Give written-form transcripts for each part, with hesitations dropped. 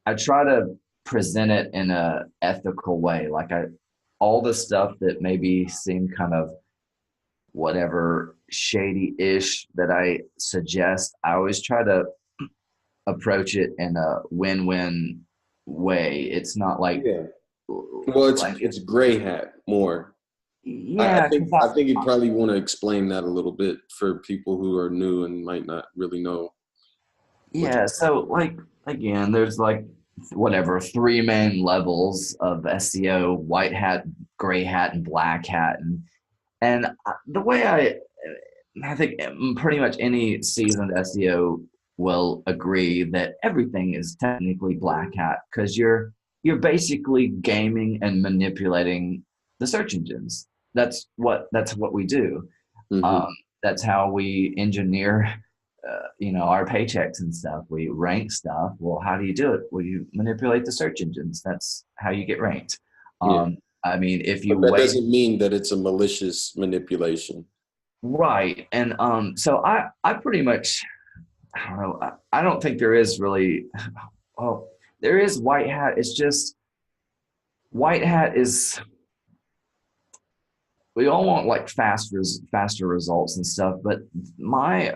I try to present it in a ethical way. Like all the stuff that maybe seem kind of whatever shady-ish that I suggest, I always try to approach it in a win-win way. It's not Yeah. Well, like it's gray hat more. yeah, because I think you probably want to explain that a little bit for people who are new and might not really know what. yeah, so like again, there's like whatever three main levels of SEO: white hat, gray hat, and black hat. And the way I think pretty much any seasoned SEO will agree that everything is technically black hat because you're basically gaming and manipulating the search engines. That's what we do. Um, Hmm. that's how we engineer, our paychecks and stuff. We rank stuff. Well, how do you do it? Well, you manipulate the search engines. That's how you get ranked. Yeah, I mean, if you but that wait, doesn't mean that it's a malicious manipulation. right, and so I pretty much I don't know. I don't think there is really. Oh, there is white hat. It's just white hat is we all want like faster results and stuff, but my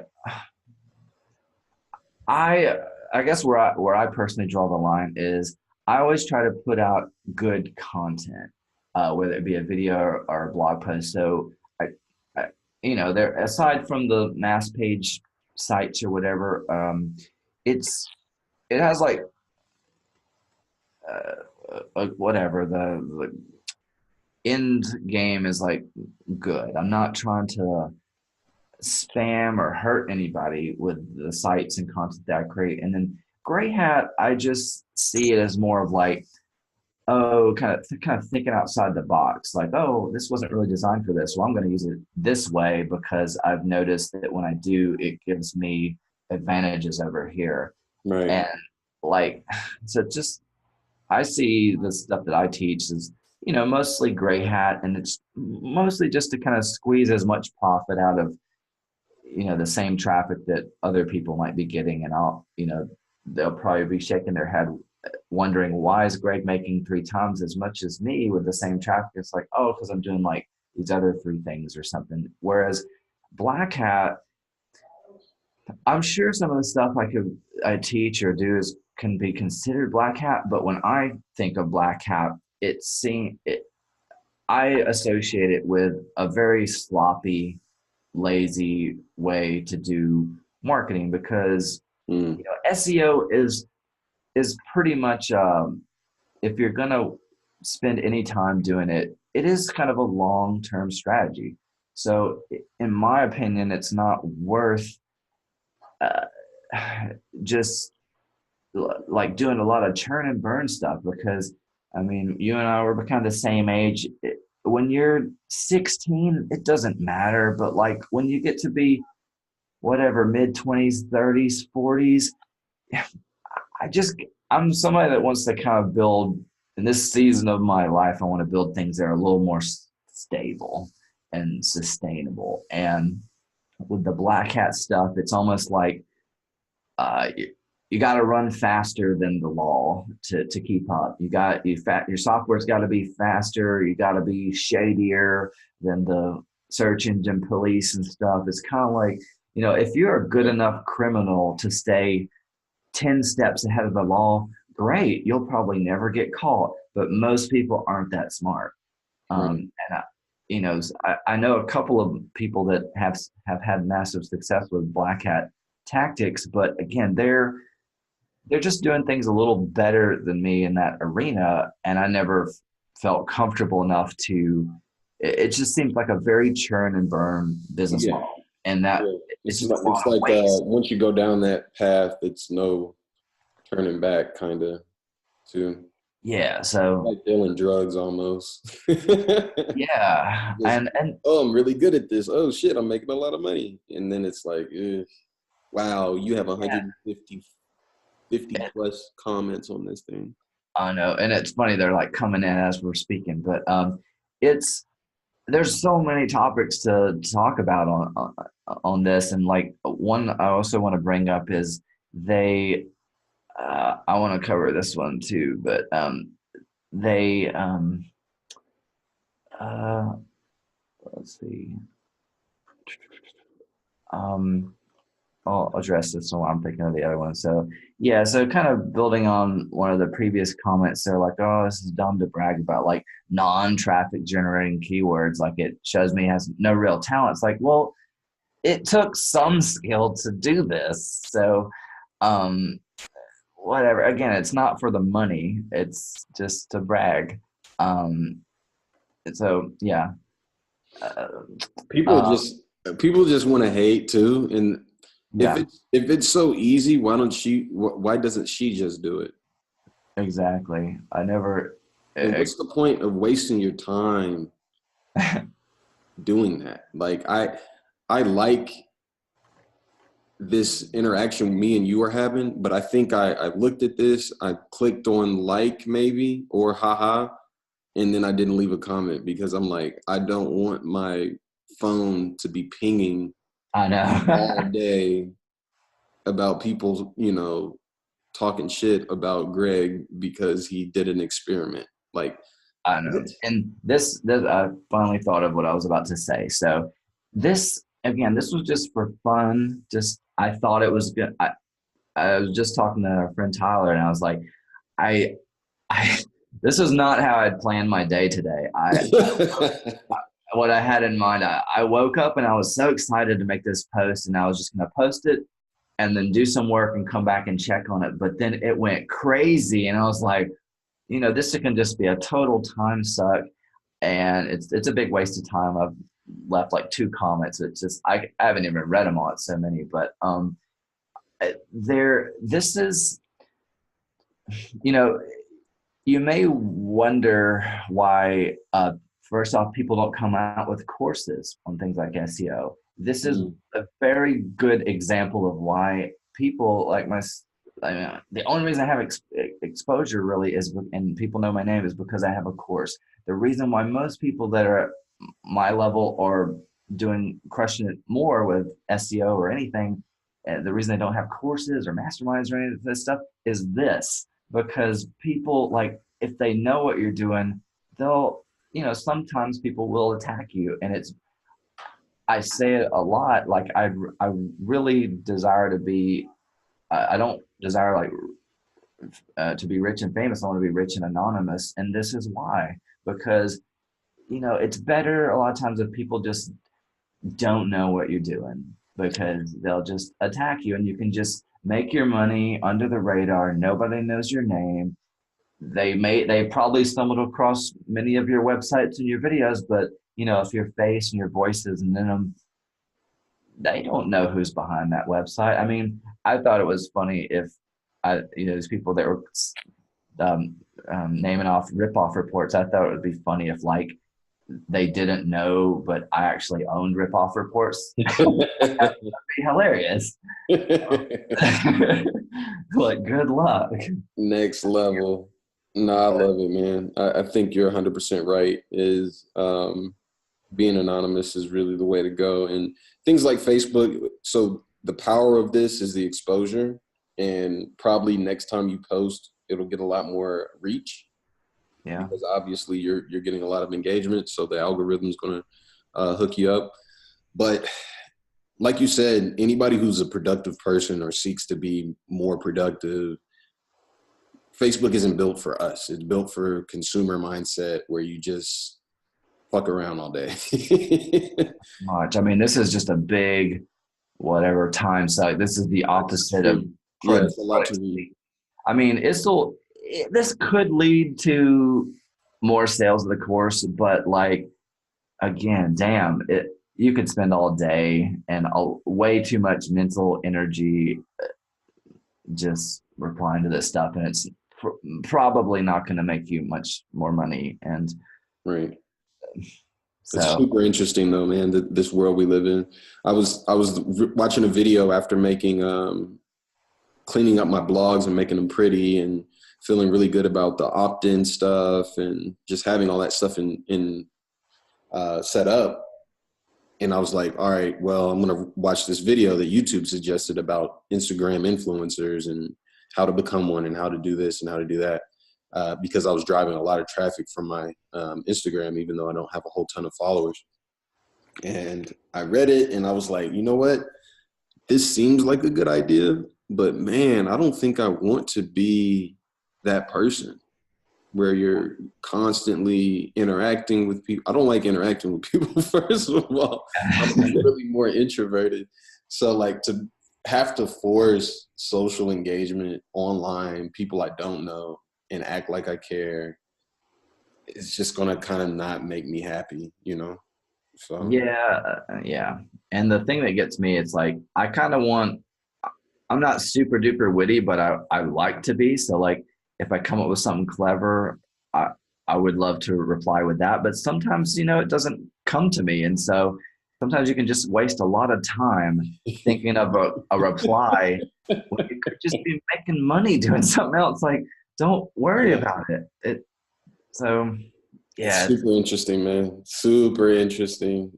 I I guess where I personally draw the line is I always try to put out good content, whether it be a video or a blog post. So I there aside from the mass page sites or whatever, it's it has like whatever the end game is like good. I'm not trying to spam or hurt anybody with the sites and content that I create. And then gray hat, I just see it as more of like, oh, kind of thinking outside the box. Like, oh, this wasn't really designed for this. Well, I'm going to use it this way because I've noticed that when I do, it gives me advantages over here. Right. And like, so just I see the stuff that I teach is, mostly gray hat, and it's mostly just to kind of squeeze as much profit out of, the same traffic that other people might be getting. And they'll probably be shaking their head wondering why is Greg making three times as much as me with the same traffic? It's like, oh, because I'm doing like these other three things or something. Whereas black hat, I'm sure some of the stuff I teach or do is can be considered black hat, but when I think of black hat, I associate it with a very sloppy, lazy way to do marketing because Mm. SEO is pretty much if you're gonna spend any time doing it, it is kind of a long term strategy. So, in my opinion, it's not worth uh, just like doing a lot of churn and burn stuff because I mean, you and I were kind of the same age. When you're 16, it doesn't matter, but like when you get to be whatever mid 20s, 30s, 40s, I just I'm somebody that wants to kind of build in this season of my life. I want to build things that are a little more stable and sustainable. And with the black hat stuff, it's almost like you got to run faster than the law to keep up. Your software's got to be faster. You got to be shadier than the search engine police and stuff. It's kind of like if you're a good enough criminal to stay 10 steps ahead of the law, great. You'll probably never get caught. But most people aren't that smart. Right. I know a couple of people that have had massive success with black hat tactics, but again, they're just doing things a little better than me in that arena, and I never felt comfortable enough to. It just seems like a very churn and burn business Yeah. model, and that Yeah. it's It's just not, a lot it's of like waste. once you go down that path, it's no turning back, kind of. Too Yeah, so like dealing drugs almost. Just, yeah, and oh, I'm really good at this. Oh shit, I'm making a lot of money, and then it's like, wow, you have yeah, 150 plus comments on this thing. I know, and it's funny they're like coming in as we're speaking, but it's there's so many topics to talk about on this, and like one I also want to bring up is they I want to cover this one too, but they uh, let's see. Um, I'll address this one while I'm thinking of the other one. So yeah, so kind of building on one of the previous comments, they're like, oh, this is dumb to brag about like non-traffic generating keywords. Like it shows me he has no real talent. It's like, well, it took some skill to do this. So um whatever. Again, it's not for the money. It's just to brag. Um and so yeah. Uh, People uh, just people just want to hate too. And yeah, if it's so easy, why doesn't she just do it? exactly. I never And what's the point of wasting your time doing that? Like I like this interaction me and you are having, but I think I looked at this, I clicked on like maybe or haha, and then I didn't leave a comment because I'm like, I don't want my phone to be pinging I all know. day about people, talking shit about Greg because he did an experiment. Like, I know. what? And this I finally thought of what I was about to say. So this again, this was just for fun. Just I thought it was good. I was just talking to our friend Tyler, and I was like, I I this was not how I'd planned my day today. What I had in mind, I woke up and I was so excited to make this post, and I was just going to post it and then do some work and come back and check on it. But then it went crazy, and I was like, this can just be a total time suck, and it's a big waste of time. I've left like two comments. It's just I haven't even read them all. It's so many, but there. This is you know you may wonder why, first off, people don't come out with courses on things like SEO. This is Mm, a very good example of why people like I mean, the only reason I have exposure really is, and people know my name, is because I have a course. The reason why most people that are at my level are doing crushing it more with SEO or anything, the reason they don't have courses or masterminds or any of this stuff is this, because people, like, if they know what you're doing, they'll, sometimes people will attack you. And I say it a lot, like I really desire to be, I don't desire like to be rich and famous. I want to be rich and anonymous. And this is why, because, it's better a lot of times if people just don't know what you're doing, because they'll just attack you and you can just make your money under the radar. Nobody knows your name. They probably stumbled across many of your websites and your videos, but if your face and your voice isn't in them, they don't know who's behind that website. I mean, I thought it was funny if these people that were um, naming off rip-off reports. I thought it would be funny if like they didn't know, but I actually owned rip-off reports. That'd be hilarious. Like, good luck. Next level. No, I But love it, man. I think you're 100% right. Being anonymous is really the way to go. And things like Facebook. So the power of this is the exposure, and probably next time you post, it'll get a lot more reach yeah, because obviously you're getting a lot of engagement. So the algorithm's going to hook you up. But like you said, anybody who's a productive person or seeks to be more productive, Facebook isn't built for us. It's built for consumer mindset where you just fuck around all day. much. I mean, this is just a big whatever time suck. This is the It's opposite of true. Yeah, it's a lot to read. productivity. I mean, this could lead to more sales of the course, but like, again, damn it. You could spend all day and way too much mental energy just replying to this stuff, and it's probably not going to make you much more money. And Right. It's so, super interesting though, man, this world we live in. I was watching a video after making cleaning up my blogs and making them pretty and feeling really good about the opt-in stuff and just having all that stuff in set up. And I was like, all right, well, I'm going to watch this video that YouTube suggested about Instagram influencers and how to become one and how to do this and how to do that. Because I was driving a lot of traffic from my Instagram, even though I don't have a whole ton of followers. And I read it and I was like, you know what? This seems like a good idea, but man, I don't think I want to be that person where you're constantly interacting with people. I don't like interacting with people, first of all. I'm really more introverted. So like to have to force social engagement online, people I don't know, and act like I care, it's just going to kind of not make me happy, you know? So Yeah. And the thing that gets me, it's like, I kind of want, I'm not super duper witty, but I like to be. So like, if I come up with something clever, I, I would love to reply with that. But sometimes, it doesn't come to me. And so sometimes you can just waste a lot of time thinking of a reply when you could just be making money doing something else. Like, don't worry yeah. about it. So It's yeah, super interesting, man. Super interesting.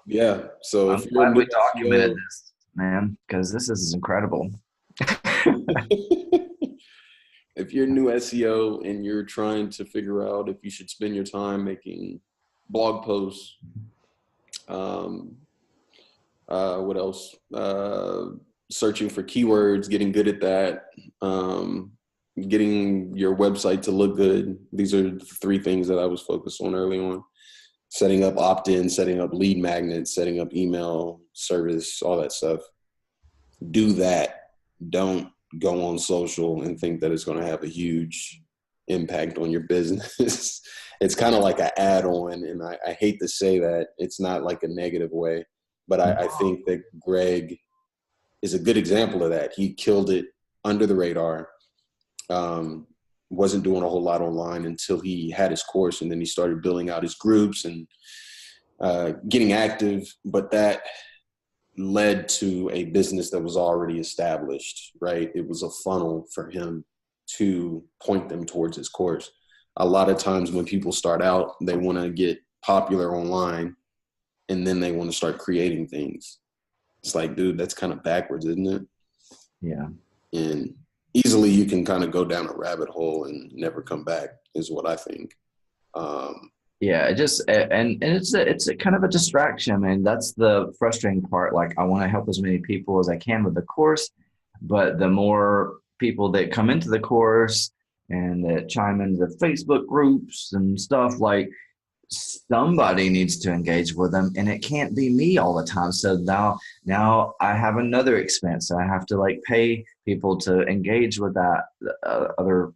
Yeah. So I'm if you're a glad new we documented SEO, this, man, because this is incredible. if you're a new SEO and you're trying to figure out if you should spend your time making blog posts, um, what else? Searching for keywords, getting good at that, getting your website to look good. These are the three things that I was focused on early on. Setting up opt-in, setting up lead magnets, setting up email service, all that stuff. Do that. Don't go on social and think that it's going to have a huge impact on your business. It's kind of like an add-on, and I hate to say that. It's not like a negative way, but I think that Greg is a good example of that. He killed it under the radar. Wasn't doing a whole lot online until he had his course, and then he started building out his groups and getting active. But that led to a business that was already established, right? It was a funnel for him to point them towards his course. A lot of times when people start out, they want to get popular online and then they want to start creating things. It's like, dude, that's kind of backwards, isn't it? Yeah. And easily you can kind of go down a rabbit hole and never come back, is what I think. Yeah, it just and it's a kind of a distraction. I mean, that's the frustrating part. Like, I want to help as many people as I can with the course, but the more people that come into the course and that chime into the Facebook groups and stuff, like, somebody needs to engage with them, and it can't be me all the time. So now I have another expense. So I have to like pay people to engage with that other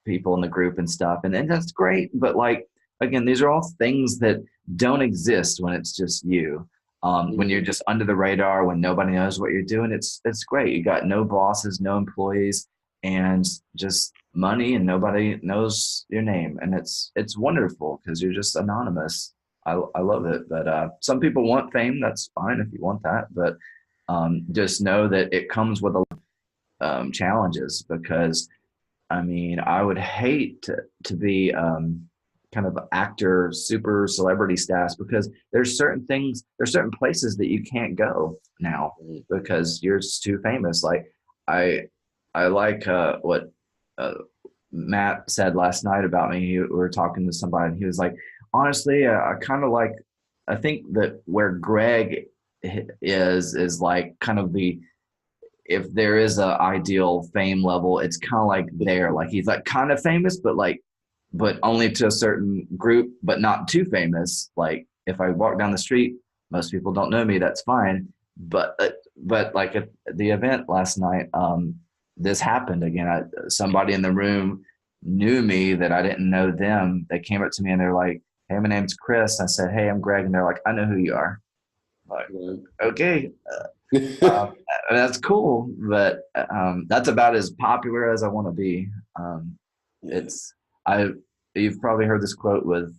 people in the group and stuff, and that's great. But like, again, these are all things that don't exist when it's just you. When you're just under the radar, when nobody knows what you're doing, it's great. You got no bosses, no employees, and just money, and nobody knows your name, and it's wonderful because you're just anonymous. I love it. But some people want fame. That's fine if you want that, but just know that it comes with a challenges, because I mean, I would hate to be kind of actor, super celebrity status, because there's certain places that you can't go now because you're just too famous. Like, I I like what uh, Matt said last night about me. We were talking to somebody, and he was like, honestly, I kind of like, I think that where Greg is like kind of the, if there is a ideal fame level, it's kind of like there. Like, he's like kind of famous, but like, but only to a certain group, but not too famous. Like, if I walk down the street, most people don't know me. That's fine. But like at the event last night, this happened again. Somebody in the room knew me that I didn't know them. They came up to me and they're like, "Hey, my name's Chris." I said, "Hey, I'm Greg," and they're like, "I know who you are." I'm like, okay. Um, that's cool, but that's about as popular as I want to be. It's I. You've probably heard this quote with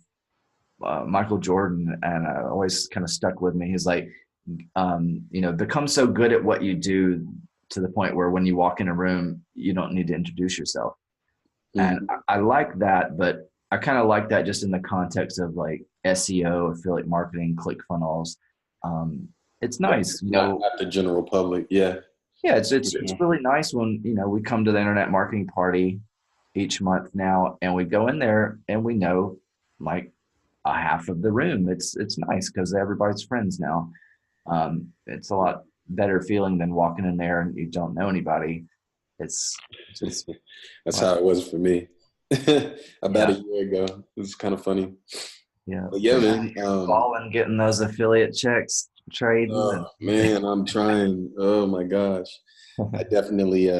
Michael Jordan, and always kind of stuck with me. He's like, become so good at what you do to the point where when you walk in a room, you don't need to introduce yourself. And I like that, but I kind of like that just in the context of like SEO, affiliate marketing, ClickFunnels. It's nice, Not the general public. Yeah. Yeah, it's For it's it's sure. really nice when, we come to the internet marketing party each month now, and we go in there and we know like a half of the room. It's nice because everybody's friends now. It's a lot better feeling than walking in there and you don't know anybody. It's just That's like, how it was for me about a yeah, year ago. It was kind of funny. yeah. But yeah, But now man. you're balling, getting those affiliate checks, trading, Oh man, I'm trying. Oh my gosh. I and definitely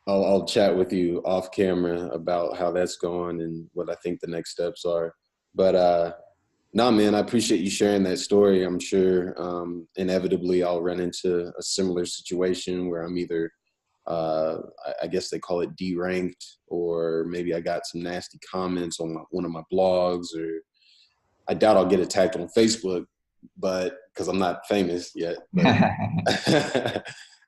I'll chat with you off camera about how that's going and what I think the next steps are. But no, man, I appreciate you sharing that story. I'm sure inevitably I'll run into a similar situation where I'm either I guess they call it deranked, or maybe I got some nasty comments on one of my blogs, or I doubt I'll get attacked on Facebook, but because I'm not famous yet. But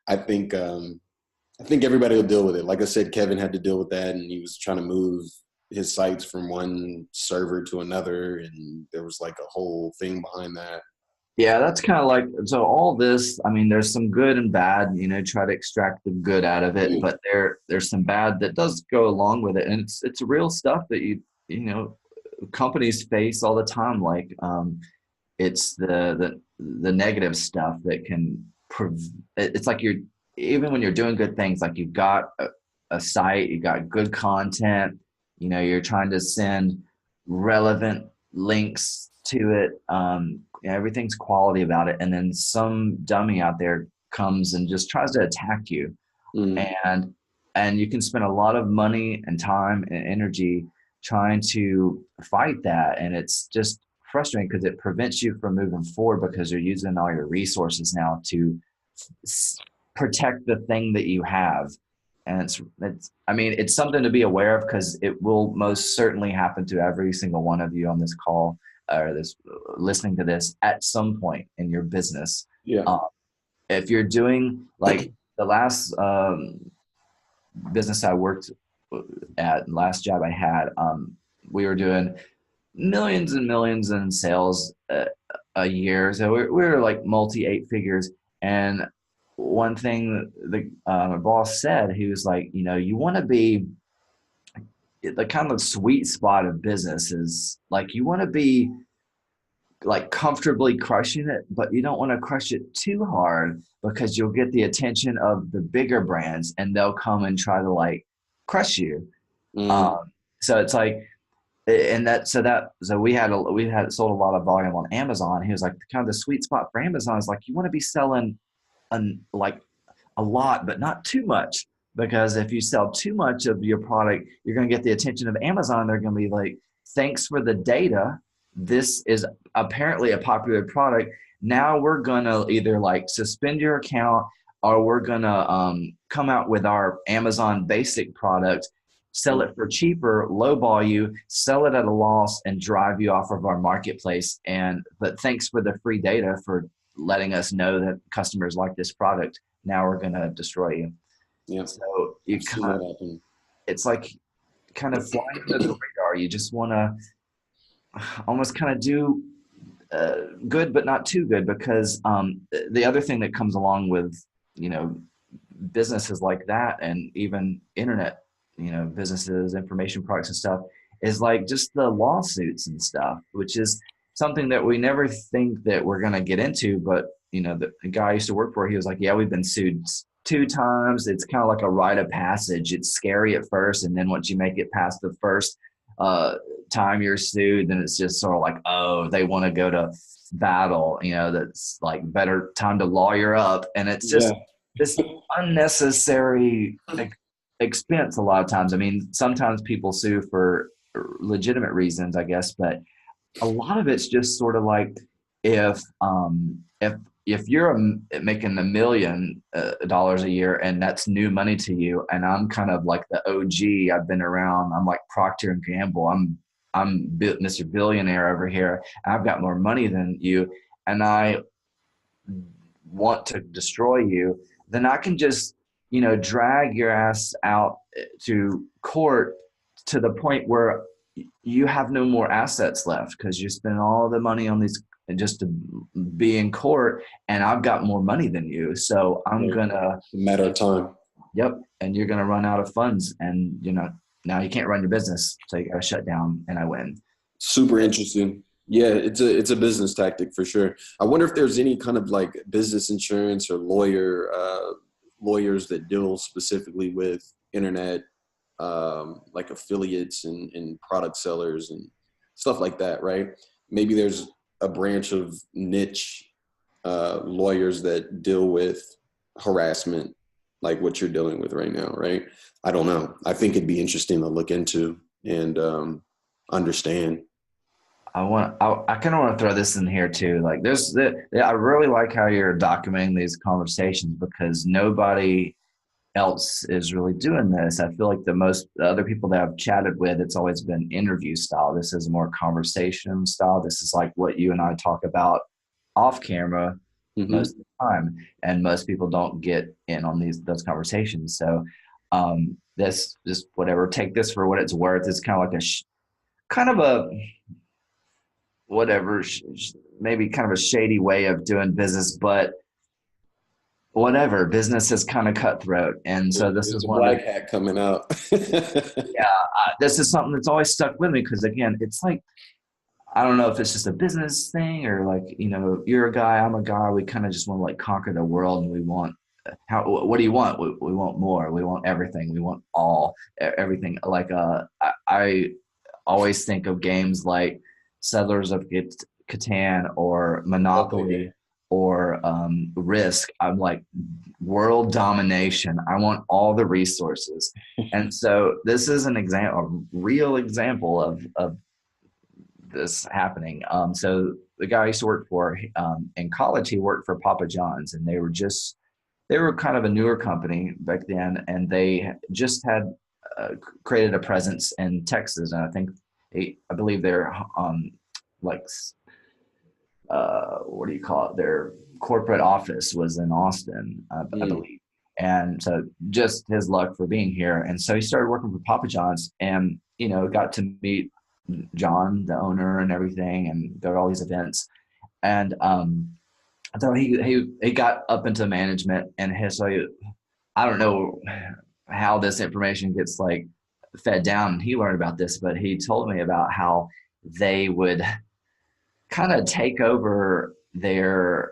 I think I think everybody will deal with it. Like I said, Kevin had to deal with that, and he was trying to move his sites from one server to another, and there was like a whole thing behind that. yeah, that's kind of like, so all this, I mean, there's some good and bad, try to extract the good out of it, but there's some bad that does go along with it. And it's real stuff that companies face all the time. Like it's the negative stuff that can it's like you're, even when you're doing good things, like you've got a site, you got good content, you're trying to send relevant links to it, everything's quality about it, and then some dummy out there comes and just tries to attack you, Mm, and you can spend a lot of money and time and energy trying to fight that, and it's just frustrating because it prevents you from moving forward because you're using all your resources now to protect the thing that you have. And it's I mean, it's something to be aware of because it will most certainly happen to every single one of you on this call, or this listening to this, at some point in your business. yeah. um, if you're doing like the last business I worked at, last job I had, we were doing millions and millions in sales a year. So we were like multi eight figures. And one thing the my boss said, he was like, you want to be the kind of sweet spot of business is like, you want to be like comfortably crushing it, but you don't want to crush it too hard because you'll get the attention of the bigger brands and they'll come and try to like crush you. Mm, Um, so it's like, and so we had sold a lot of volume on Amazon. He was like, kind of the sweet spot for Amazon is like, you want to be selling like a lot, but not too much. Because if you sell too much of your product, you're going to get the attention of Amazon. They're going to be like, thanks for the data. This is apparently a popular product. Now we're going to either like suspend your account, or we're going to come out with our Amazon basic product, sell it for cheaper, lowball you, sell it at a loss, and drive you off of our marketplace. But thanks for the free data for letting us know that customers like this product. Now we're going to destroy you. yeah. So you I've seen kind that of, happen. it's like kind of flying under the radar. You just want to almost kind of do good, but not too good, because the other thing that comes along with, you know, businesses like that, and even internet, businesses, information products and stuff, is like just the lawsuits and stuff, which is something that we never think that we're going to get into. But, the guy I used to work for, he was like, yeah, we've been sued 2 times. It's kind of like a rite of passage. It's scary at first. And then once you make it past the first uh, time you're sued, then it's just sort of like, oh, they want to go to battle, that's like better time to lawyer up. And it's Yeah. just this unnecessary expense a lot of times. I mean, sometimes people sue for legitimate reasons, I guess, but a lot of it's just sort of like, if if you're making $1 million a year and that's new money to you, and I'm kind of like the OG, I've been around, I'm like Procter and Gamble, I'm Mr. Billionaire over here, and I've got more money than you, and I want to destroy you, then I can just, drag your ass out to court to the point where you have no more assets left because you spend all the money on these and just to be in court, and I've got more money than you. So I'm Right. gonna, A matter of time. yep, and you're gonna run out of funds, and now you can't run your business, so you gotta shut down, and I win. Super interesting. Yeah, it's a business tactic for sure. I wonder if there's any kind of like business insurance or lawyers that deal specifically with internet, like affiliates and product sellers and stuff like that, right? Maybe there's a branch of niche lawyers that deal with harassment, like what you're dealing with right now, right? I don't know. I think it'd be interesting to look into and understand. I kind of want to throw this in here too. Like I really like how you're documenting these conversations because nobody else is really doing this. I feel like the other people that I've chatted with, it's always been interview style. This is more conversation style. This is like what you and I talk about off camera Hmm. most of the time, and most people don't get in on those conversations. So this just whatever, take this for what it's worth. It's kind of like kind of a whatever, maybe kind of a shady way of doing business, but whatever, business is kind of cutthroat. And so this There's is a one of black the, hat coming out. yeah, this is something that's always stuck with me because again, it's like, I don't know if it's just a business thing or like, you're a guy, I'm a guy. We kind of just want to like conquer the world and we want, what do you want? We want more. We want everything. We want everything. Like, I always think of games like Settlers of Catan or Okay. Monopoly or Risk. I'm like world domination. I want all the resources, and so this is an example, a real example of this happening. So the guy I used to work for in college, he worked for Papa John's, and they were kind of a newer company back then, and they just had created a presence in Texas, and I believe they're like what do you call it? Their corporate office was in Austin, I Mm. believe. And so just his luck for being here. And so he started working for Papa John's and, got to meet John, the owner, and everything, and go to all these events. And so he got up into management, and I don't know how this information gets like fed down. He learned about this, but he told me about how they would kind of take over the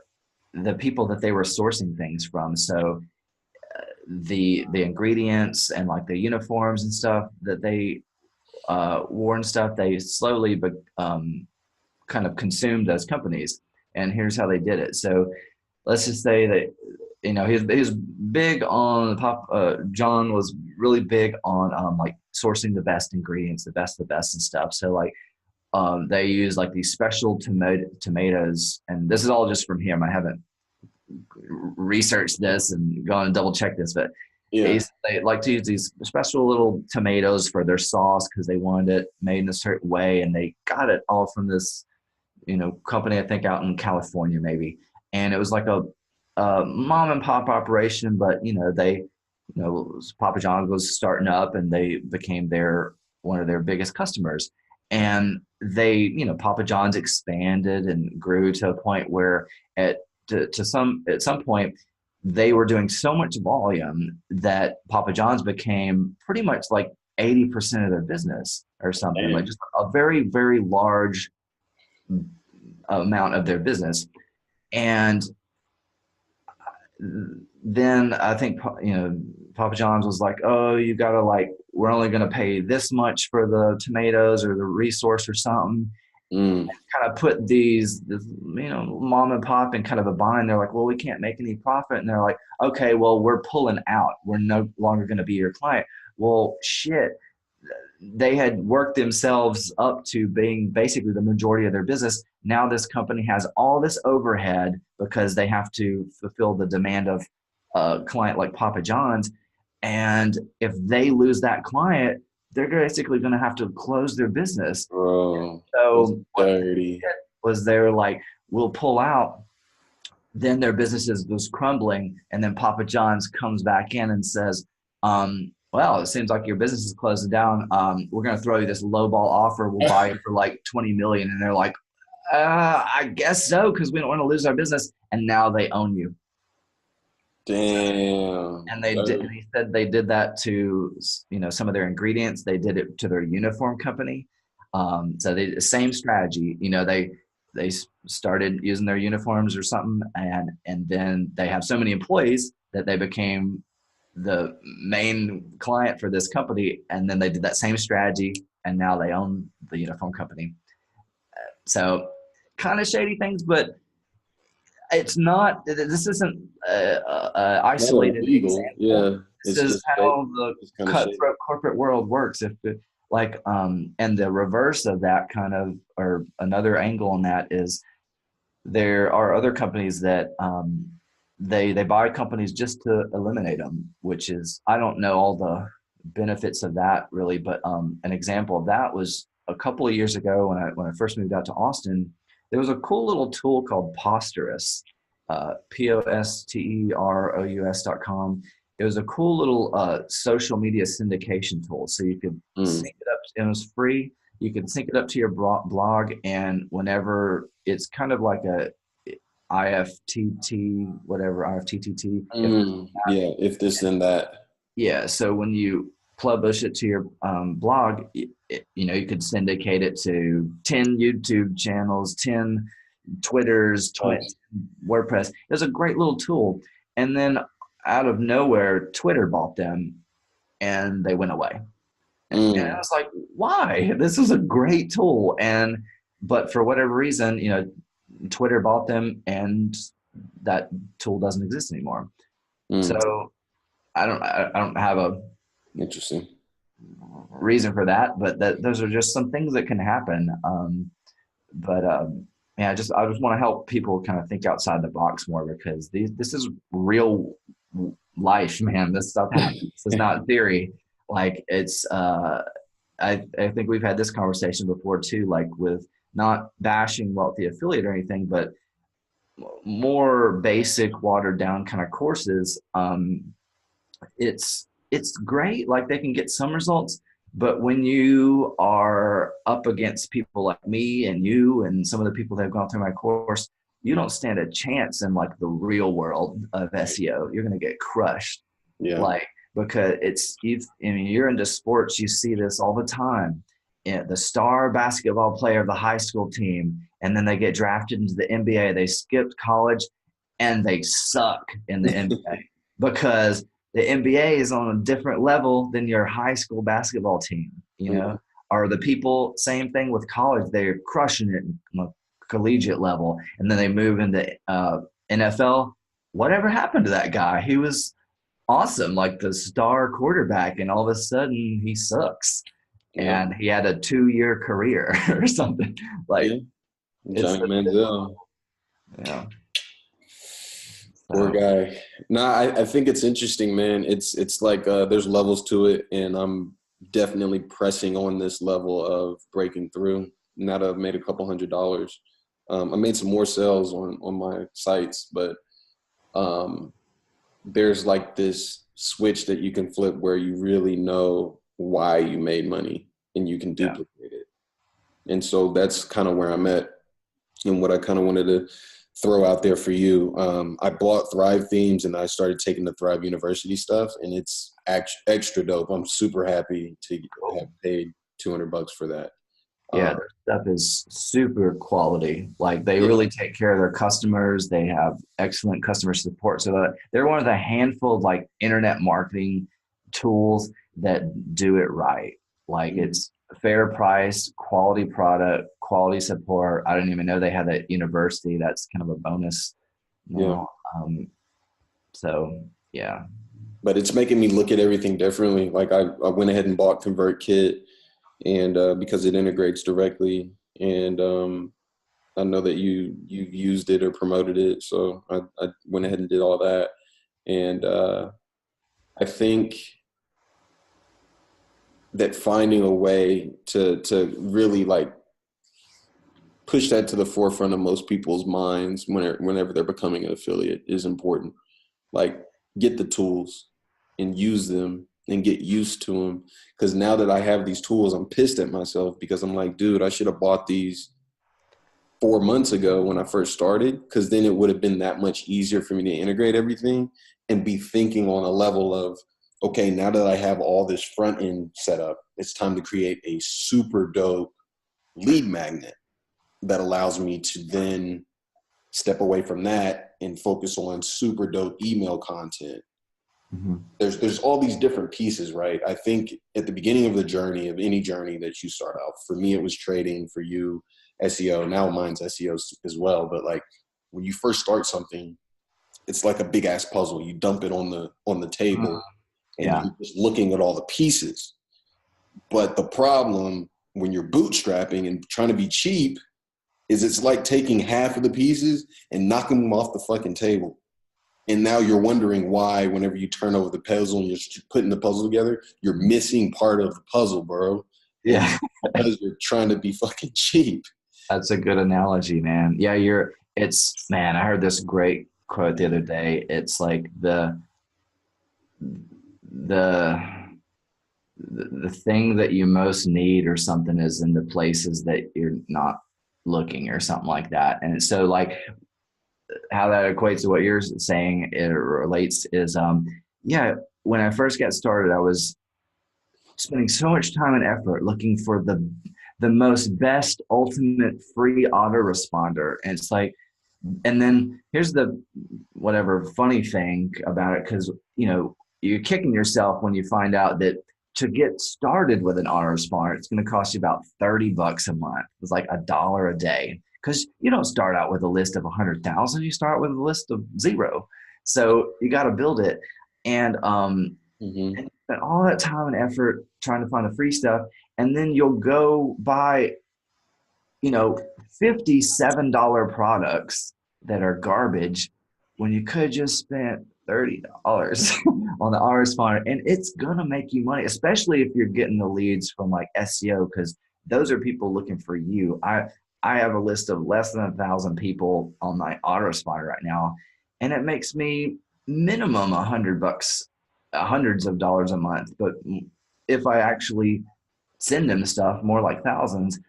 people that they were sourcing things from. So the ingredients and like the uniforms and stuff that they wore and stuff, they slowly but kind of consumed those companies. And here's how they did it. So let's just say that he's big on John was really big on like sourcing the best ingredients, the best and stuff. So like they use like these special tomatoes, and this is all just from him. I haven't researched this and gone and double check this, but Yeah. they like to use these special little tomatoes for their sauce because they wanted it made in a certain way, and they got it all from this company I think out in California maybe, and it was like a mom and pop operation, but Papa John's was starting up, and they became one of their biggest customers. And Papa John's expanded and grew to a point where at some point they were doing so much volume that Papa John's became pretty much like 80% of their business or something, like Damn. just a very, very large amount of their business. And then I think Papa John's was like, oh, you gotta like, we're only gonna pay this much for the tomatoes or the resource or something. Mm. Kind of put mom and pop in kind of a bind. They're like, well, we can't make any profit, and they're like, okay, well, we're pulling out. We're no longer going to be your client. Well, shit. They had worked themselves up to being basically the majority of their business. Now this company has all this overhead because they have to fulfill the demand of a client like Papa John's. And if they lose that client, they're basically going to have to close their business. Bro, that's So what they dirty. did was they were like, we'll pull out. Then their businesses was crumbling. And then Papa John's comes back in and says, well, it seems like your business is closing down. We're going to throw you this lowball offer. We'll buy it for like 20 million. And they're like, I guess so, because we don't want to lose our business. And now they own you. Damn. And they did. And he said they did that to, some of their ingredients. They did it to their uniform company. So they same strategy. They started using their uniforms or something, and then they have so many employees that they became the main client for this company. And then they did that same strategy, and now they own the uniform company. So kind of shady things, but it's not. This isn't Not isolated illegal. example. Yeah. This It's is just how the it's kind of shady. cutthroat corporate world works. If it, like And the reverse of that kind of, or another angle on that, is there are other companies that they buy companies just to eliminate them, which is, I don't know all the benefits of that really, but an example of that was a couple of years ago when I first moved out to Austin. There was a cool little tool called Posterous, posterous.com. It was a cool little social media syndication tool, so you could Mm. sync it up. It was free. You can sync it up to your blog, and whenever it's kind of like a IFTT, whatever, IFTTT. If Yeah. If this then that. Yeah, so when you publish it to your blog, you could syndicate it to 10 YouTube channels, 10 Twitters, Nice. WordPress. It was a great little tool. And then out of nowhere, Twitter bought them and they went away. And I Mm. was like, why? This is a great tool. But for whatever reason, Twitter bought them and that tool doesn't exist anymore. Mm. So I don't have a Interesting. reason for that, but those are just some things that can happen. But Yeah, I just want to help people kind of think outside the box more, because this is real life, man. This stuff happens. It's not theory. Like it's I think we've had this conversation before too, like with not bashing wealthy affiliate or anything, but more basic watered down kind of courses. It's great, like they can get some results, but when you are up against people like me and you and some of the people that have gone through my course, you don't stand a chance in like the real world of SEO. You're going to get crushed. Yeah. Like, because you're into sports, you see this all the time. The star basketball player of the high school team, and then they get drafted into the NBA. They skipped college and they suck in the NBA because the NBA is on a different level than your high school basketball team, Mm. or the people, same thing with college. They're crushing it on a collegiate level. And then they move into NFL. Whatever happened to that guy? He was awesome, like the star quarterback, and all of a sudden he sucks. Yeah. And he had a 2-year career or something. Like Yeah. it's Johnny Manziel. yeah. Poor So guy. No, I think it's interesting, man. It's like there's levels to it, and I'm definitely pressing on this level of breaking through. Now that I've made a couple $100, I made some more sales on my sites, but there's like this switch that you can flip where you really know why you made money and you can yeah. duplicate it. And so that's kind of where I'm at, and what I kind of wanted to throw out there for you. I bought Thrive themes and I started taking the Thrive University stuff, and it's extra dope. I'm super happy to have paid $200 for that. Yeah, their stuff is super quality. Like they Yeah, really take care of their customers. They have excellent customer support. So they're one of the handful of like internet marketing tools that do it right. Like it's a fair price, quality product, quality support. I didn't even know they had that at university. That's kind of a bonus yeah. now. So yeah, But it's making me look at everything differently. Like I went ahead and bought ConvertKit, and because it integrates directly, and I know that you used it or promoted it, so I went ahead and did all that. And I think that finding a way to really like push that to the forefront of most people's minds whenever they're becoming an affiliate is important. Like, get the tools and use them and get used to them. Because now that I have these tools, I'm pissed at myself because I'm like, dude, I should have bought these 4 months ago when I first started, because then it would have been that much easier for me to integrate everything and be thinking on a level of, okay, now that I have all this front end set up, it's time to create a super dope lead magnet that allows me to then step away from that and focus on super dope email content. Mm-hmm. There's all these different pieces, right? I think at the beginning of the journey, of any journey that you start out, for me, it was trading, for you, SEO. Now mine's SEO as well. But like when you first start something, it's like a big ass puzzle. You dump it on the table and Yeah. you're just looking at all the pieces. But the problem when you're bootstrapping and trying to be cheap is it's like taking half of the pieces and knocking them off the fucking table. And now you're wondering why, whenever you turn over the puzzle and you're putting the puzzle together, you're missing part of the puzzle, bro. And Yeah. because you're trying to be fucking cheap. That's a good analogy, man. Yeah, man, I heard this great quote the other day. It's like the the thing that you most need or something is in the places that you're not looking or something like that. And so like how that equates to what you're saying, it relates is yeah, when I first got started, I was spending so much time and effort looking for the most best ultimate free autoresponder. And it's like, and then here's the whatever funny thing about it, because you're kicking yourself when you find out that to get started with an autoresponder, it's going to cost you about $30 a month. It's like $1 a day, because you don't start out with a list of 100,000. You start with a list of 0. So you got to build it. And and spend all that time and effort trying to find the free stuff, and then you'll go buy, $57 products that are garbage when you could just spend $30 on the autoresponder, and it's gonna make you money, especially if you're getting the leads from like SEO, because those are people looking for you. I have a list of less than 1,000 people on my autoresponder right now, and it makes me minimum $100, hundreds of dollars a month. But if I actually send them stuff, more like thousands.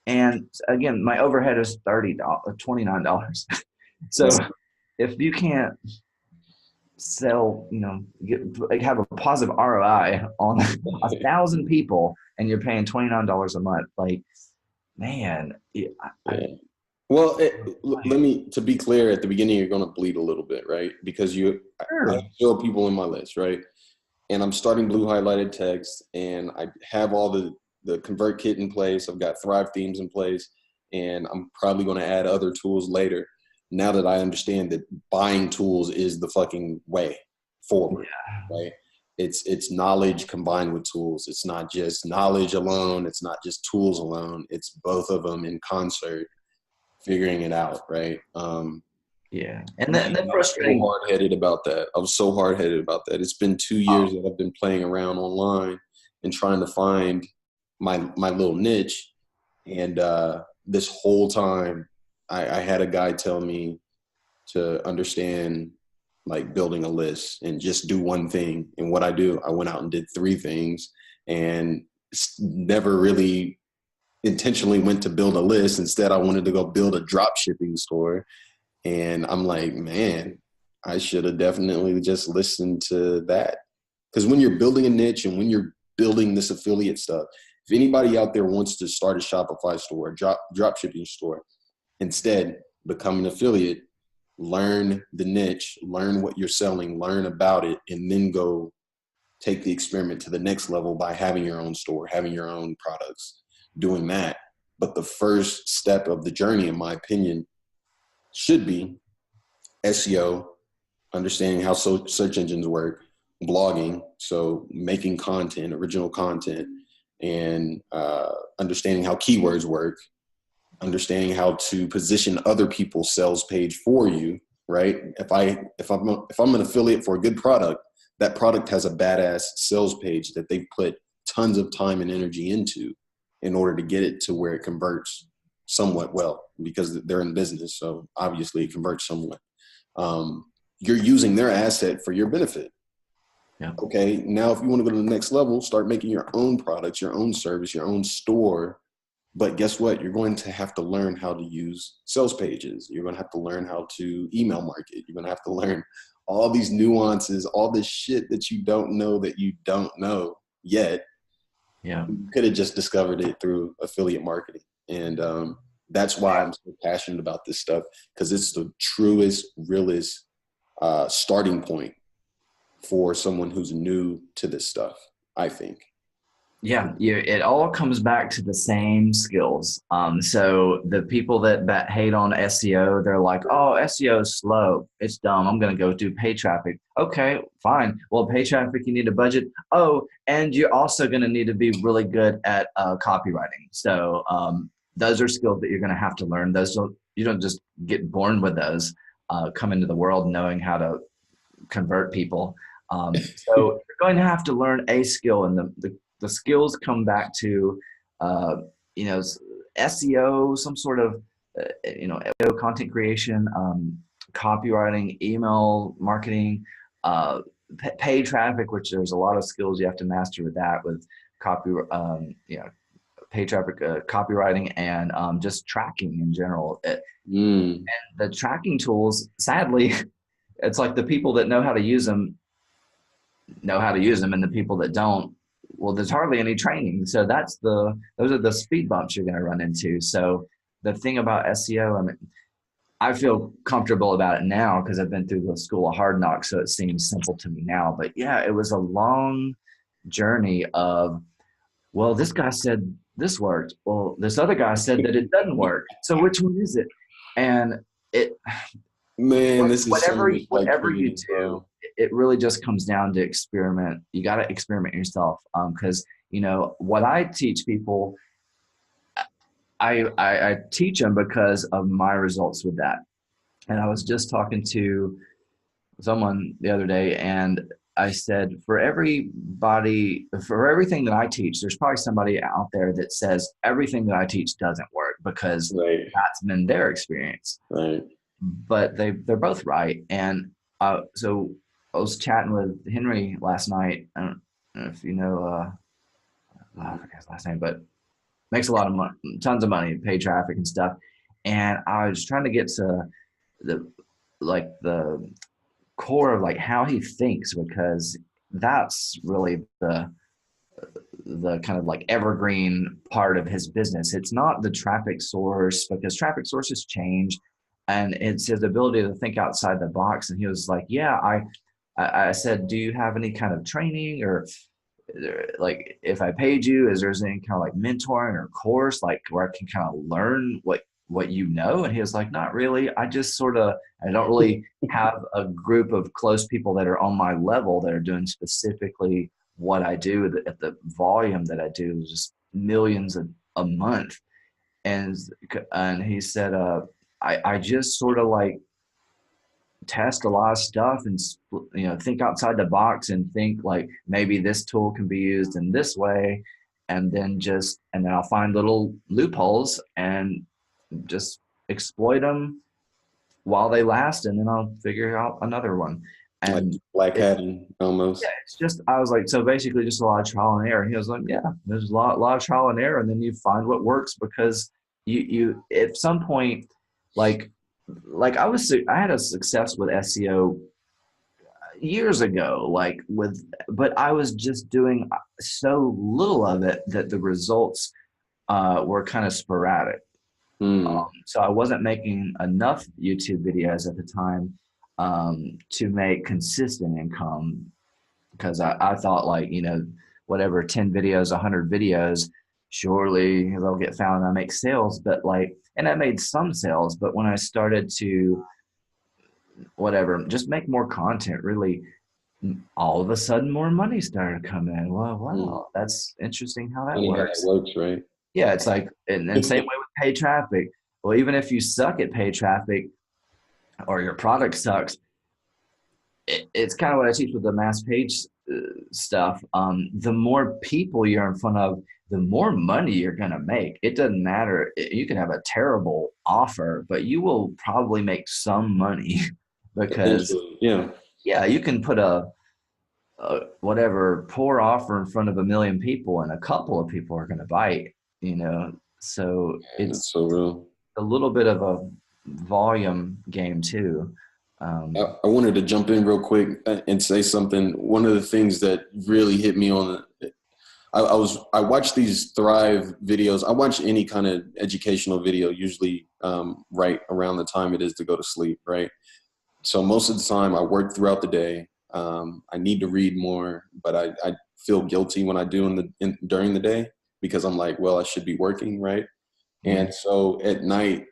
And again, my overhead is $29. So if you can't sell, have a positive ROI on 1,000 people and you're paying $29 a month, like, man, Well, let me, to be clear, at the beginning, you're going to bleed a little bit, right? Because I have 0 people in my list, right? And I'm starting blue highlighted text, and I have all the ConvertKit in place. I've got Thrive themes in place, and I'm probably going to add other tools later. Now that I understand that buying tools is the fucking way forward, right? It's knowledge combined with tools. It's not just knowledge alone. It's not just tools alone. It's both of them in concert, figuring it out, right? And that frustrating. I was so hard-headed about that. I was so hard-headed about that. It's been 2 years that I've been playing around online and trying to find my little niche. And this whole time, I had a guy tell me to understand, like, building a list and just do one thing. And what I do, I went out and did 3 things and never really intentionally went to build a list. Instead, I wanted to go build a drop shipping store. And I'm like, man, I should have definitely just listened to that. Because when you're building a niche and when you're building this affiliate stuff, if anybody out there wants to start a Shopify store, a drop shipping store, instead become an affiliate, learn the niche, learn what you're selling, learn about it, and then go take the experiment to the next level by having your own store, having your own products, doing that. But the first step of the journey, in my opinion, should be SEO, understanding how search engines work, blogging, so making content, original content, and understanding how keywords work, understanding how to position other people's sales page for you, right? If I'm an affiliate for a good product, that product has a badass sales page that they've put tons of time and energy into in order to get it to where it converts somewhat well, because they're in business. So obviously it converts somewhat. You're using their asset for your benefit. Yeah. Okay. Now, if you want to go to the next level, start making your own products, your own service, your own store But guess what? You're going to have to learn how to use sales pages. You're going to have to learn how to email market. You're going to have to learn all these nuances, all this shit that you don't know that you don't know yet. Yeah. You could have just discovered it through affiliate marketing. And that's why I'm so passionate about this stuff, because it's the truest, realest starting point for someone who's new to this stuff, I think. Yeah, it all comes back to the same skills. So the people that hate on SEO, they're like, "Oh, SEO is slow. It's dumb. I'm going to go do paid traffic." Okay, fine. Well, paid traffic, you need a budget. Oh, and you're also going to need to be really good at copywriting. So those are skills that you're going to have to learn. You don't just get born with those. Come into the world knowing how to convert people. So you're going to have to learn a skill, and the skills come back to you know, SEO, some sort of SEO, content creation, copywriting, email marketing, paid traffic, which there's a lot of skills you have to master with that, with copy, paid traffic, copywriting, and just tracking in general. Mm. And the tracking tools, sadly, it's like the people that know how to use them know how to use them, and the people that don't, well, there's hardly any training. So those are the speed bumps you're going to run into. So the thing about SEO, I mean, I feel comfortable about it now because I've been through the school of hard knocks, so it seems simple to me now. But yeah, it was a long journey of, well, this guy said this worked. Well, this other guy said that it doesn't work. So which one is it? And it Man, this is so much like whatever you training, do, bro. it really just comes down to experiment. You got to experiment yourself. Because what I teach people, I teach them because of my results with that. And I was just talking to someone the other day, and I said, for everything that I teach, there's probably somebody out there that says everything that I teach doesn't work because Right, that's been their experience. right. But they're both right. And so I was chatting with Henry last night. I don't know if you know, I forget his last name, but makes a lot of money, tons of money, paid traffic and stuff. And I was trying to get to the the core of like how he thinks, because that's really the kind of like evergreen part of his business. It's not the traffic source, because traffic sources change, and it's his ability to think outside the box. And he was like, yeah, I said, do you have any kind of training, or like if I paid you, is there any kind of like mentoring or course like where I can kind of learn what you know? And he was like, not really. I don't really have a group of close people that are on my level that are doing specifically what I do at the volume that I do, just millions a month. And he said, I just sort of like test a lot of stuff and think outside the box and think like maybe this tool can be used in this way, and then I'll find little loopholes and just exploit them while they last, and then I'll figure out another one. Like And black it's hatting almost. yeah, it's just, I was like, so basically just a lot of trial and error. And he was like, yeah, there's a lot of trial and error, and then you find what works, because you at some point, like I had a success with SEO years ago, but I was just doing so little of it that the results were kind of sporadic. Mm. So I wasn't making enough YouTube videos at the time to make consistent income, because I thought like, whatever, 10 videos, 100 videos, surely they'll get found and I make sales. But and I made some sales, but when I started to whatever, just make more content, really, all of a sudden more money started coming in. Well, Mm. wow, that's interesting how that Funny how that works. works, right? Yeah, it's like, and same way with paid traffic. Well, even if you suck at paid traffic or your product sucks, it's kind of what I teach with the mass page stuff. The more people you're in front of, the more money you're going to make. It doesn't matter. You can have a terrible offer, but you will probably make some money because, Eventually, yeah. yeah, you can put whatever poor offer in front of a million people, and a couple of people are going to bite. So And it's it's so real. a little bit of a volume game too. I wanted to jump in real quick and say something. One of the things that really hit me on, I watch these Thrive videos. I watch any kind of educational video, usually right around the time it is to go to sleep, right? So most of the time I work throughout the day. I need to read more, but I feel guilty when I do during the day because I'm like, well, I should be working, right? Mhm. And so at night,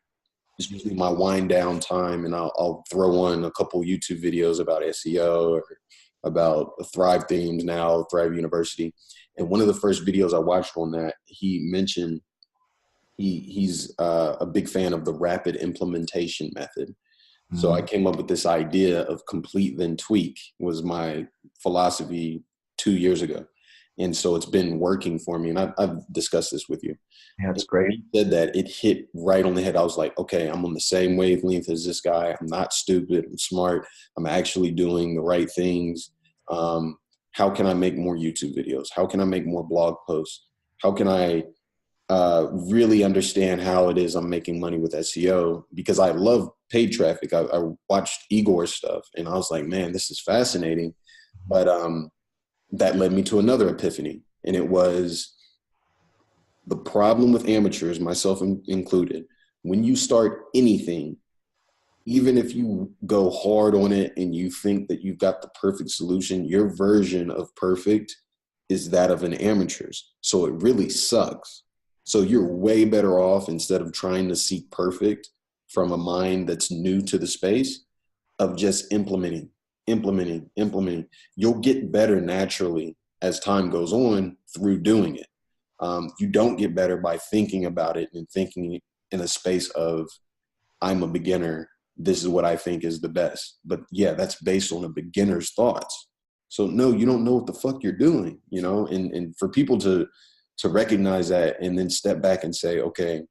it's usually my wind down time, and I'll throw on a couple YouTube videos about SEO or about Thrive themes now, Thrive University. And one of the first videos I watched on that, he mentioned he's a big fan of the rapid implementation method. So I Mhm. came up with this idea of complete then tweak was my philosophy 2 years ago. And so it's been working for me. And I've discussed this with you. Yeah, it's And when great. he said that, it hit right on the head. I was like, okay, I'm on the same wavelength as this guy. I'm not stupid. I'm smart. I'm actually doing the right things. How can I make more YouTube videos? How can I make more blog posts? How can I really understand how it is I'm making money with SEO? Because I love paid traffic. I watched Igor's stuff and I was like, man, this is fascinating. But that led me to another epiphany. And it was the problem with amateurs, myself included, when you start anything, even if you go hard on it and you think that you've got the perfect solution, your version of perfect is that of an amateur's. So it really sucks. So you're way better off, instead of trying to seek perfect from a mind that's new to the space, of just implementing. You'll get better naturally as time goes on through doing it. You don't get better by thinking about it and thinking in a space of, I'm a beginner. This is what I think is the best. But yeah, that's based on a beginner's thoughts. So no, you don't know what the fuck you're doing, and for people to recognize that and then step back and say, okay,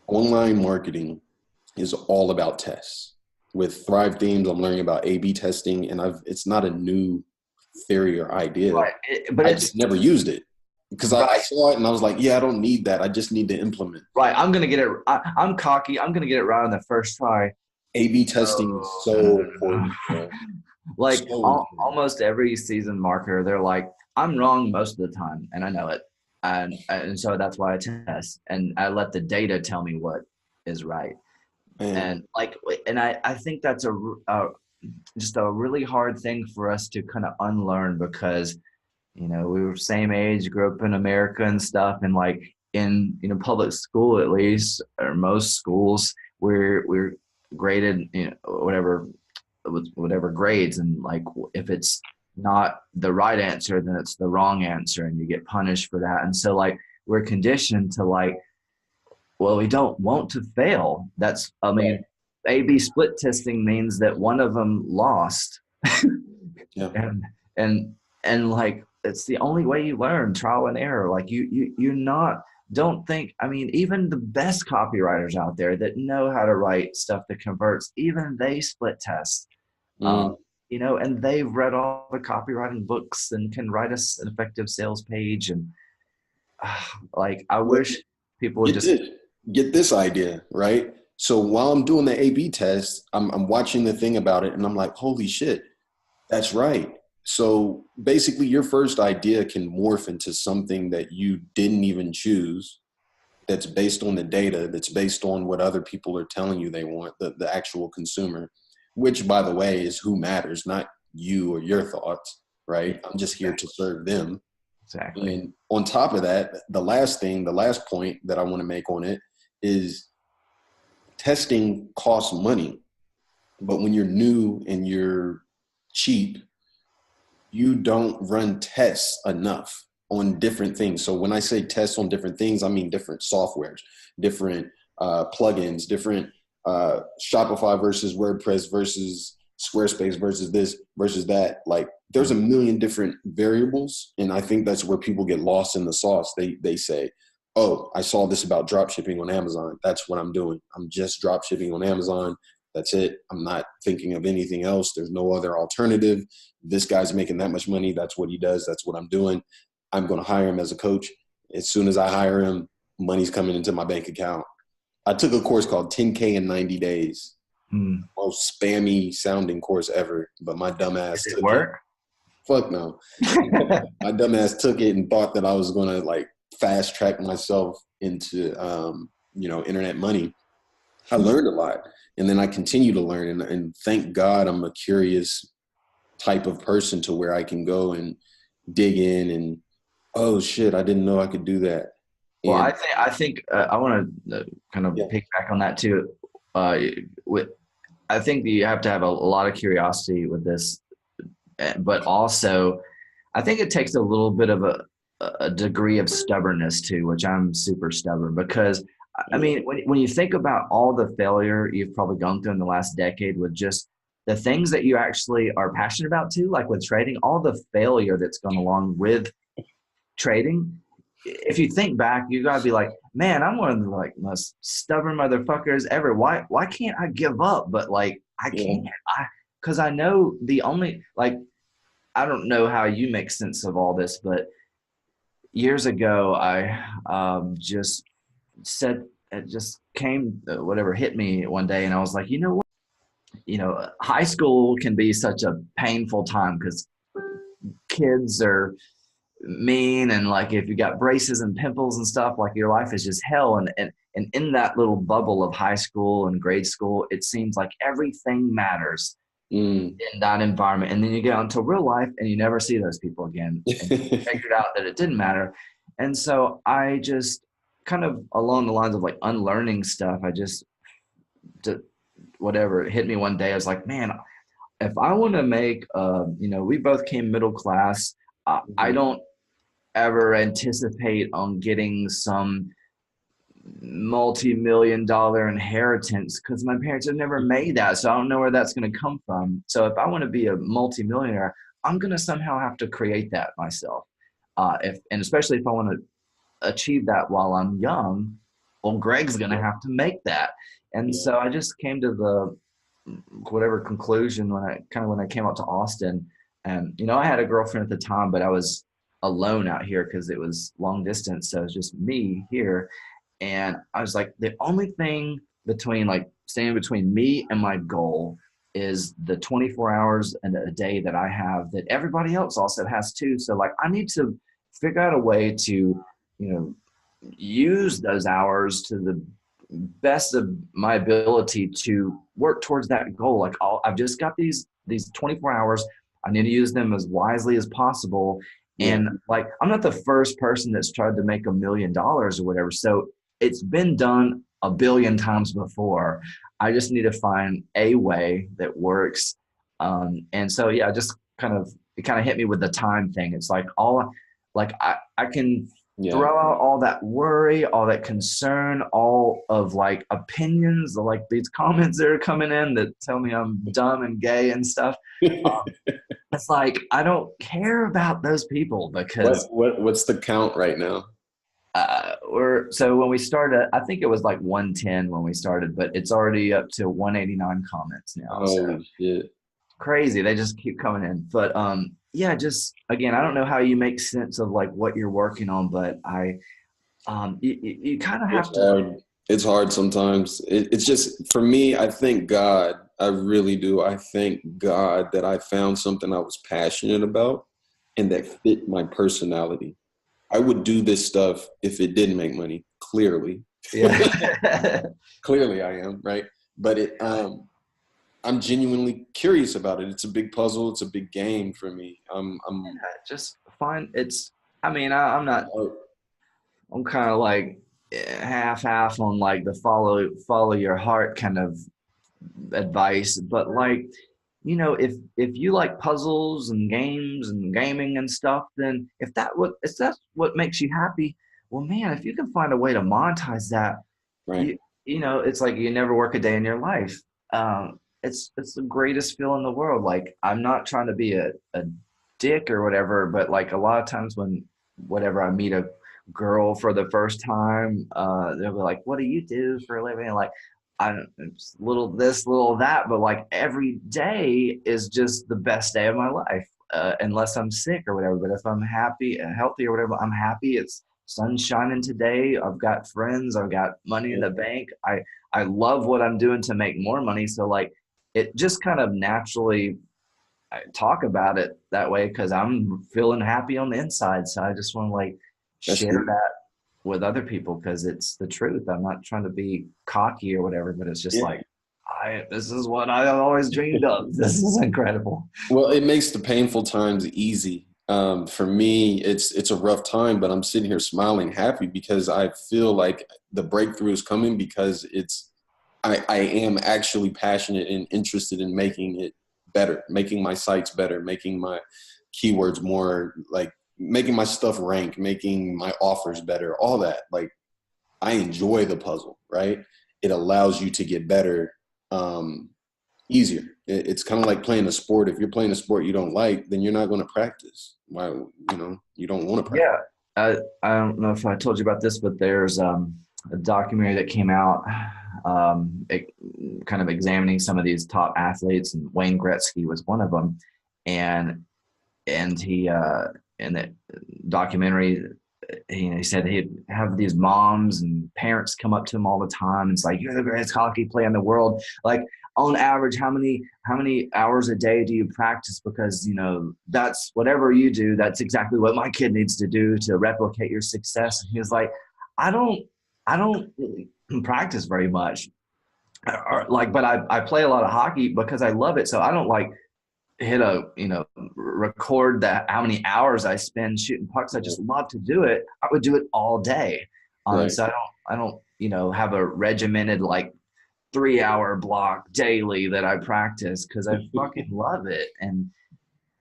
online marketing is all about tests. With Thrive Themes, I'm learning about A/B testing, and it's not a new theory or idea. Right. But I it's just never used it because I right. saw it and I was like, yeah, I don't need that. I just need to implement. Right. I'm gonna get it. I'm cocky. I'm gonna get it right on the first try. A/B testing is Oh, no, so no, no, important, no. bro. Like So important. almost every seasoned marketer, they're like, I'm wrong most of the time, and I know it, and so that's why I test and I let the data tell me what is right. Man, And like, and I think that's a just a really hard thing for us to kind of unlearn because we were same age, grew up in America and stuff, and like in public school at least, or most schools, we're graded whatever with whatever grades, and like if it's not the right answer, then it's the wrong answer, and you get punished for that. And so like we're conditioned to like, well, we don't want to fail. That's I right. mean, A/B split testing means that one of them lost, Yeah. and and and like it's the only way you learn, trial and error. Like you're not, don't think, I mean, even the best copywriters out there that know how to write stuff that converts, even they split test. Mm. And they've read all the copywriting books and can write us an effective sales page. And like I Well, wish people would get just this. Get this idea, right? So while I'm doing the A/B test, I'm watching the thing about it, and I'm like, holy shit, that's right. So basically, your first idea can morph into something that you didn't even choose. That's based on the data. That's based on what other people are telling you they want. The actual consumer, which by the way is who matters, not you or your thoughts, right? I'm just here to serve them. exactly. And on top of that, the last point that I want to make on it is testing costs money. But when you're new and you're cheap, you don't run tests enough on different things. So when I say tests on different things, I mean different softwares, different plugins, different Shopify versus WordPress versus Squarespace versus this versus that. Like there's a million different variables. And I think that's where people get lost in the sauce. They say, oh, I saw this about drop shipping on Amazon. That's what I'm doing. I'm just drop shipping on Amazon. That's it. I'm not thinking of anything else. There's no other alternative. This guy's making that much money. That's what he does. That's what I'm doing. I'm going to hire him as a coach. As soon as I hire him, money's coming into my bank account. I took a course called 10K in 90 days. Hmm. Most spammy sounding course ever, but my dumbass Does it took it. work? Fuck no. My dumbass took it and thought that I was going to like fast track myself into, internet money. I learned a lot, and then I continue to learn, and thank God I'm a curious type of person to where I can go and dig in and, oh shit, I didn't know I could do that. Well, And I think I want to kind of yeah, piggyback on that too. With I think that you have to have a lot of curiosity with this, but also I think it takes a little bit of a degree of stubbornness too, which I'm super stubborn because I yeah, mean, when you think about all the failure you've probably gone through in the last decade with just the things that you actually are passionate about too, like with trading, all the failure that's gone along with trading, if you think back, you gotta be like, man, I'm one of the like most stubborn motherfuckers ever. Why can't I give up? But like I yeah. can't. Because I know the only like I don't know how you make sense of all this, but years ago I just said it just came whatever hit me one day, and I was like, you know what? High school can be such a painful time because kids are mean and like if you got braces and pimples and stuff, like your life is just hell. And in that little bubble of high school and grade school, it seems like everything matters Mm. in that environment. And then you get out into real life and you never see those people again. And you figured out that it didn't matter. And so I just kind of along the lines of like unlearning stuff, I just whatever it hit me one day. I was like, man, if I want to make we both came middle class. I Mhm. don't ever anticipate on getting some multi-million-dollar inheritance because my parents have never made that. So I don't know where that's going to come from. So if I want to be a multi-millionaire, I'm going to somehow have to create that myself. And especially if I want to achieve that while I'm young, well, Greg's going to have to make that. And Yeah. so I just came to the whatever conclusion when I came out to Austin. And I had a girlfriend at the time, but I was alone out here because it was long distance. So it was just me here. And I was like, the only thing between like standing between me and my goal is the 24 hours and a day that I have that everybody else also has too. So like I need to figure out a way to, use those hours to the best of my ability to work towards that goal. Like I've just got these 24 hours. I need to use them as wisely as possible. Yeah. And like I'm not the first person that's tried to make $1 million or whatever. So it's been done a billion times before. I just need to find a way that works. And so yeah, just it kind of hit me with the time thing. It's like I can Yeah. throw out all that worry, all that concern, all of like opinions, like these comments that are coming in that tell me I'm dumb and gay and stuff. It's like I don't care about those people because What's the count right now? so when we started, I think it was like 110 when we started, but it's already up to 189 comments now. So Holy shit. crazy. They just keep coming in. But yeah, just again, I don't know how you make sense of like what you're working on, but you kind of It's have to. hard. It's hard sometimes. It's just for me, I thank God. I really do. I thank God that I found something I was passionate about and that fit my personality. I would do this stuff if it didn't make money. Clearly. Yeah. Clearly I am, right? But I'm genuinely curious about it. It's a big puzzle. It's a big game for me. Just fine. I mean, I'm not, I'm kind of like half on like the follow your heart kind of advice, but like, if you like puzzles and games and gaming and stuff, then if that's what makes you happy, well, man, if you can find a way to monetize that, right. you it's like you never work a day in your life. It's the greatest feel in the world. Like I'm not trying to be a dick or whatever, but like a lot of times when whatever I meet a girl for the first time, they'll be like, "What do you do for a living?" And like I don't it's little this, little that, but like every day is just the best day of my life, unless I'm sick or whatever. But if I'm happy and healthy or whatever, I'm happy. It's sun's shining today. I've got friends. I've got money in the bank. I love what I'm doing to make more money. So like it just kind of naturally I talk about it that way because I'm feeling happy on the inside. So I just want to like That's share good. that with other people because it's the truth. I'm not trying to be cocky or whatever, but it's just Yeah. like this is what I always dreamed of. This is incredible. Well, it makes the painful times easy. For me, it's a rough time, but I'm sitting here smiling, happy because I feel like the breakthrough is coming because I am actually passionate and interested in making it better, making my sites better, making my keywords more like making my stuff rank, making my offers better, all that. Like I enjoy the puzzle, right? It allows you to get better easier. It's kind of like playing a sport. If you're playing a sport you don't like, then you're not going to practice. Why, you don't want to practice. Yeah. I don't know if I told you about this, but there's a documentary that came out it, kind of examining some of these top athletes, and Wayne Gretzky was one of them. And he in the documentary he said he'd have these moms and parents come up to him all the time. It's like, you're the greatest hockey player in the world. Like on average, how many hours a day do you practice? Because that's whatever you do, that's exactly what my kid needs to do to replicate your success. And he was like, I don't really practice very much. But I play a lot of hockey because I love it. So I don't like hit record that how many hours I spend shooting pucks. I just love to do it. I would do it all day. Right. So I don't have a regimented like 3 hour block daily that I practice because I fucking love it. And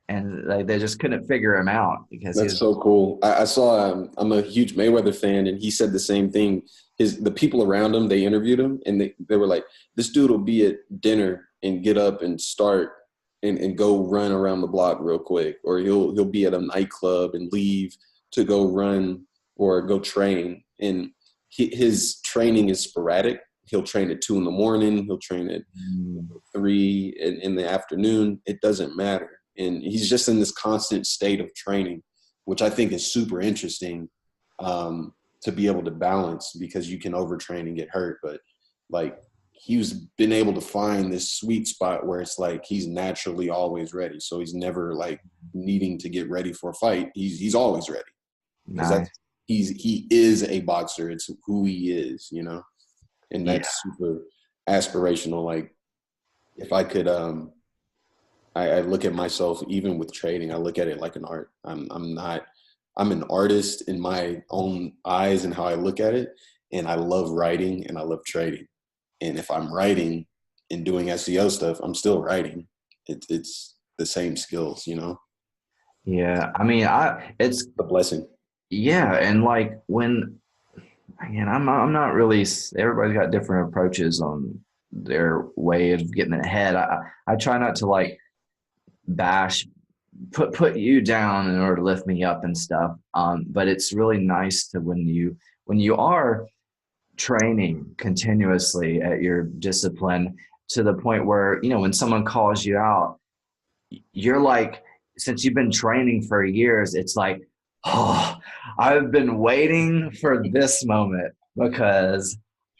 they just couldn't figure him out because he That's was so cool. I saw. I'm a huge Mayweather fan, and he said the same thing. The people around him, they interviewed him, and they were like, "This dude will be at dinner and get up and start and go run around the block real quick, or he'll be at a nightclub and leave to go run or go train." And his training is sporadic. He'll train at 2 a.m. He'll train at 3 in the afternoon. It doesn't matter. And he's just in this constant state of training, which I think is super interesting to be able to balance because you can overtrain and get hurt. But like he's been able to find this sweet spot where it's like he's naturally always ready. So he's never like needing to get ready for a fight. He's always ready because nice. he is a boxer. It's who he is, and Yeah. that's super aspirational. Like if I could, I look at myself even with trading. I look at it like an art. I'm an artist in my own eyes and how I look at it. And I love writing and I love trading. And if I'm writing and doing SEO stuff, I'm still writing. It's the same skills, Yeah. I mean, it's the blessing. yeah, and like when again, I'm not really. Everybody's got different approaches on their way of getting ahead. I try not to like bash put you down in order to lift me up and stuff. But it's really nice to when you are training continuously at your discipline to the point where when someone calls you out, you're like, since you've been training for years, it's like, oh, I've been waiting for this moment because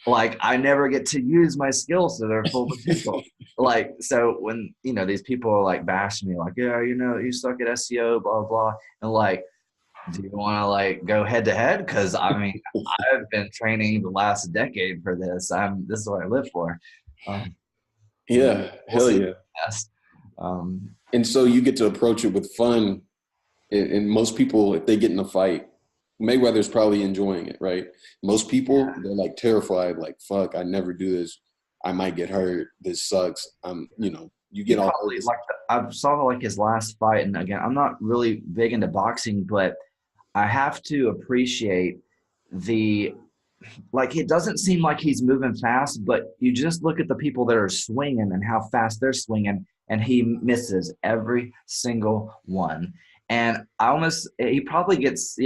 like I never get to use my skills to their full potential. Like, so when, these people are like bashing me, like, yeah, you suck at SEO, blah, blah. And like, do you want to like go head to head? Cause I mean, I've been training the last decade for this. This is what I live for. Um, Yeah, we'll hell see. yeah. Yes. Um, And so you get to approach it with fun. And most people, if they get in a fight, Mayweather's probably enjoying it, right? Most people, they're like terrified, like, fuck, I never do this. I might get hurt. This sucks. You he get all probably nervous. like I saw like his last fight, and again, I'm not really big into boxing, but I have to appreciate the like it doesn't seem like he's moving fast, but you just look at the people that are swinging and how fast they're swinging, and he misses every single one. And he probably gets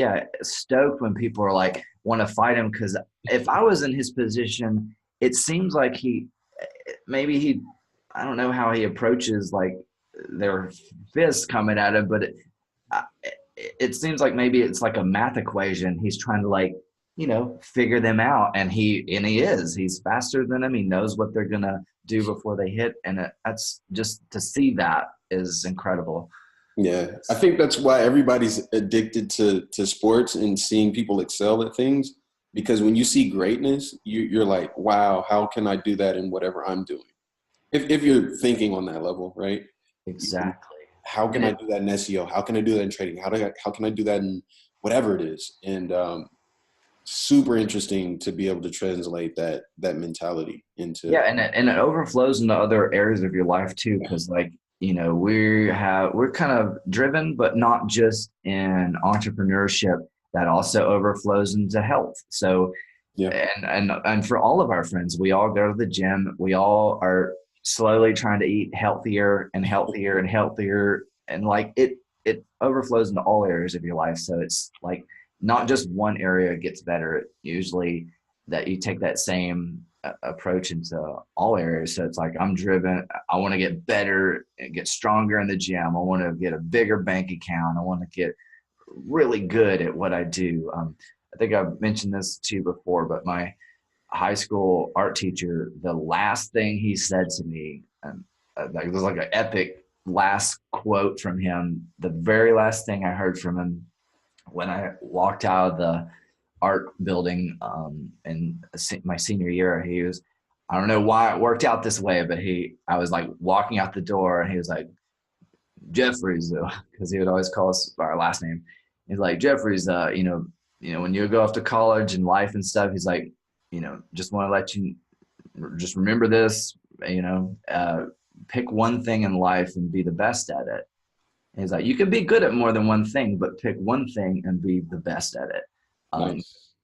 stoked when people are like want to fight him because if I was in his position, it seems like maybe he I don't know how he approaches like their fists coming at him, but it seems like maybe it's like a math equation. He's trying to like, figure them out. And he's faster than them. He knows what they're going to do before they hit. And that's just to see that is incredible. Yeah, I think that's why everybody's addicted to sports and seeing people excel at things. Because when you see greatness, you're like, wow, how can I do that in whatever I'm doing? If you're thinking on that level, right? Exactly. How can I do that in SEO? How can I do that in trading? How can I do that in whatever it is? And super interesting to be able to translate that mentality into. Yeah, and it overflows into other areas of your life too, because like we're kind of driven, but not just in entrepreneurship. That also overflows into health. So, Yeah, and for all of our friends, we all go to the gym. We all are slowly trying to eat healthier and healthier and healthier, and like it overflows into all areas of your life. So it's like not just one area gets better. Usually, that you take that same approach into all areas. So it's like I'm driven. I want to get better and get stronger in the gym. I want to get a bigger bank account. I want to get really good at what I do. I think I've mentioned this to you before, but my high school art teacher, the last thing he said to me, it was like an epic last quote from him. The very last thing I heard from him when I walked out of the art building in my senior year, he was, I don't know why it worked out this way, but I was like walking out the door and he was like, Jeffries, because he would always call us by our last name. He's like, Jeffries, when you go off to college and life and stuff, he's like, just want to let you just remember this, pick one thing in life and be the best at it. And he's like, you can be good at more than one thing, but pick one thing and be the best at it. nice.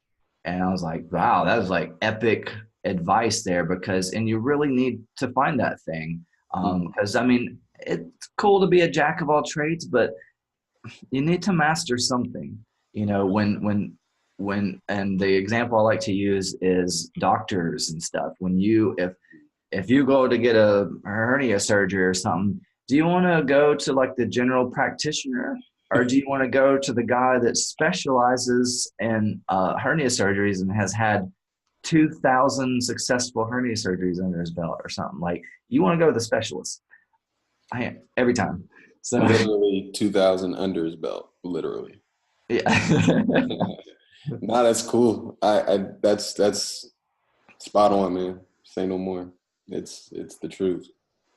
And I was like, wow, that was like epic advice there and you really need to find that thing. Because I mean, it's cool to be a jack of all trades, but you need to master something. And the example I like to use is doctors and stuff. If you go to get a hernia surgery or something, do you want to go to like the general practitioner, or do you want to go to the guy that specializes in hernia surgeries and has had 2,000 successful hernia surgeries under his belt or something? Like, you want to go to the specialist. Every time. So Literally 2,000 under his belt, literally. yeah. Nah, that's cool. That's spot on, man. Say no more. It's the truth.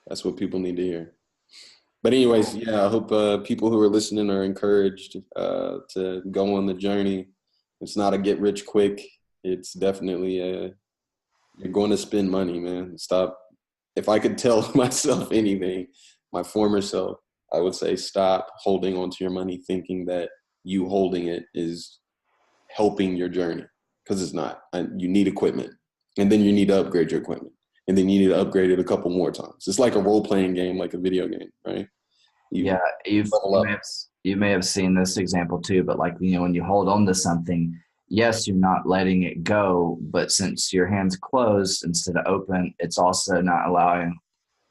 That's what people need to hear. But anyways, yeah, I hope people who are listening are encouraged to go on the journey. It's not a get rich quick. It's definitely you're going to spend money, man. Stop. If I could tell myself anything, my former self, I would say stop holding onto your money thinking that you holding it is helping your journey, because it's not. You need equipment, and then you need to upgrade your equipment, and then you need to upgrade it a couple more times. It's like a role-playing game, like a video game, right? You Yeah, level up. you may have seen this example too, but like, when you hold on to something, yes, you're not letting it go, but since your hand's closed instead of open, it's also not allowing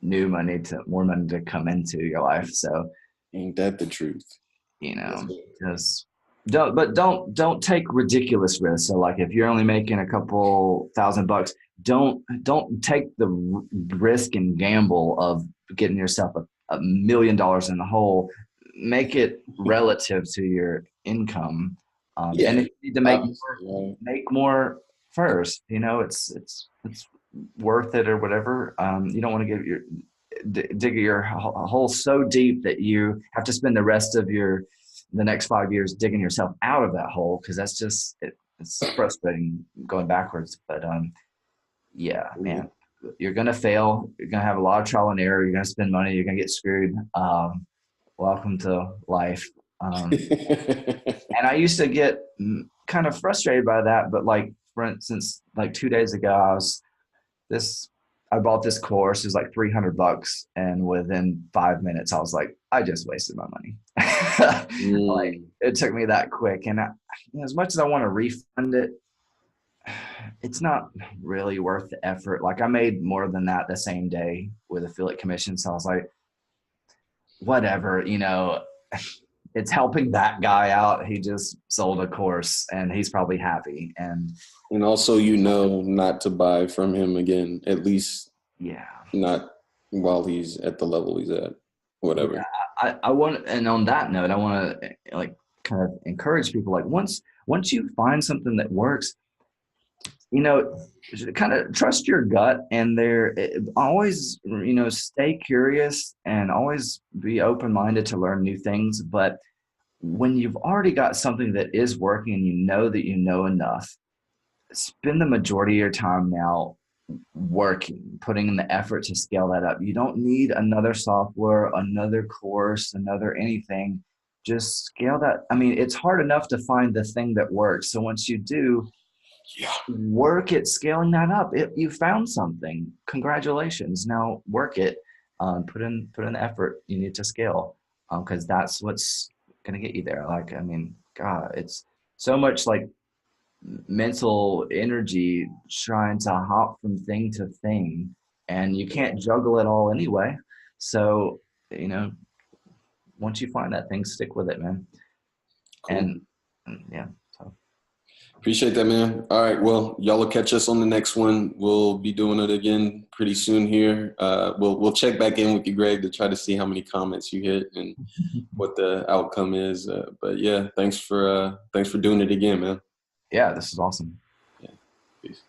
more money to come into your life. So, Ain't that the truth? you Yes, know, sir. just don't take ridiculous risks. So like if you're only making a couple $1,000, don't take the risk and gamble of getting yourself $1 million in the hole. Make it relative to your income. And Yeah, if you need to obviously, right? make more first, it's worth it or whatever. You don't want to dig your hole so deep that you have to spend the rest of the next 5 years digging yourself out of that hole, because that's just it's frustrating going backwards. But yeah, man, you're gonna fail. You're gonna have a lot of trial and error. You're gonna spend money. You're gonna get screwed. Welcome to life. And I used to get kind of frustrated by that. But like, for instance, like 2 days ago, this I bought this course. It was like $300, and within 5 minutes, I was like, I just wasted my money. Like, Mm, it took me that quick, and as much as I want to refund it, it's not really worth the effort. Like, I made more than that the same day with affiliate commission, so I was like, whatever. it's helping that guy out. He just sold a course and he's probably happy. And also, not to buy from him again, at least Yeah. not while he's at the level he's at, Yeah. whatever. I want, and on that note, I want to like kind of encourage people, like once you find something that works, you know, kind of trust your gut, and always, stay curious and always be open-minded to learn new things. But when you've already got something that is working and you know that you know enough, spend the majority of your time now working, putting in the effort to scale that up. You don't need another software, another course, another anything. Just scale that. I mean, it's hard enough to find the thing that works. So once you do, Yeah. work at scaling that up. You found something. Congratulations. Now work it. Put in the effort you need to scale, because that's what's gonna get you there. Like, I mean, God, it's so much like mental energy trying to hop from thing to thing, and you can't juggle it all anyway. So, you know, once you find that thing, stick with it, man. Cool. And yeah, so Appreciate that, man. All right. Well, y'all will catch us on the next one. We'll be doing it again pretty soon here. We'll check back in with you, Greg, to try to see how many comments you hit and what the outcome is. But yeah, thanks for doing it again, man. yeah, this is awesome. Yeah. Peace.